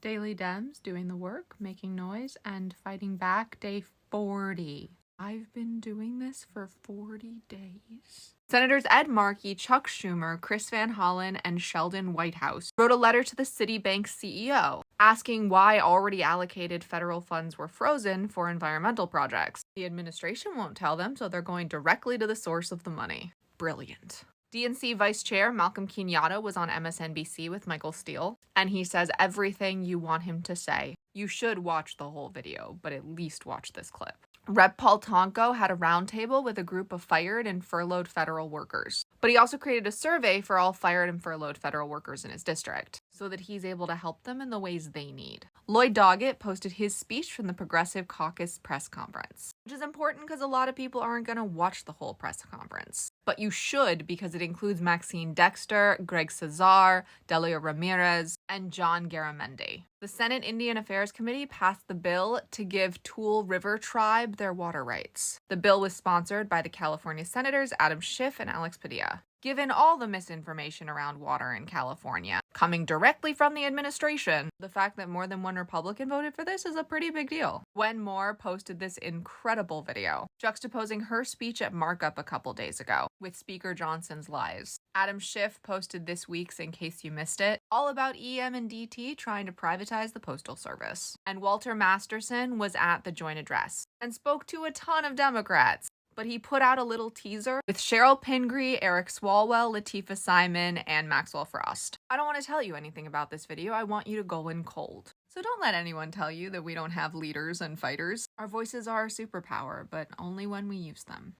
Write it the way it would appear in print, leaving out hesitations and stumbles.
Daily Dems doing the work, making noise, and fighting back. Day 40. I've been doing this for 40 days. Senators Ed Markey, Chuck Schumer, Chris Van Hollen, and Sheldon Whitehouse wrote a letter to the Citibank CEO asking why already allocated federal funds were frozen for environmental projects. The administration won't tell them, so they're going directly to the source of the money. Brilliant. DNC Vice Chair Malcolm Kenyatta was on MSNBC with Michael Steele, and he says everything you want him to say. You should watch the whole video, but at least watch this clip. Rep. Paul Tonko had a roundtable with a group of fired and furloughed federal workers. But he also created a survey for all fired and furloughed federal workers in his district, so that he's able to help them in the ways they need. Lloyd Doggett posted his speech from the Progressive Caucus press conference, which is important because a lot of people aren't going to watch the whole press conference. But you should, because it includes Maxine Dexter, Greg Cesar, Delia Ramirez, and John Garamendi. The Senate Indian Affairs Committee passed the bill to give Tule River Tribe their water rights. The bill was sponsored by the California Senators Adam Schiff and Alex Padilla. Given all the misinformation around water in California, coming directly from the administration, the fact that more than one Republican voted for this is a pretty big deal. Gwen Moore posted this incredible video, juxtaposing her speech at markup a couple days ago with Speaker Johnson's lies. Adam Schiff posted this week's In Case You Missed It, all about EM&DT trying to privatize the Postal Service. And Walter Masterson was at the joint address and spoke to a ton of Democrats. But he put out a little teaser with Cheryl Pingree, Eric Swalwell, Latifah Simon, and Maxwell Frost. I don't want to tell you anything about this video. I want you to go in cold. So don't let anyone tell you that we don't have leaders and fighters. Our voices are our superpower, but only when we use them.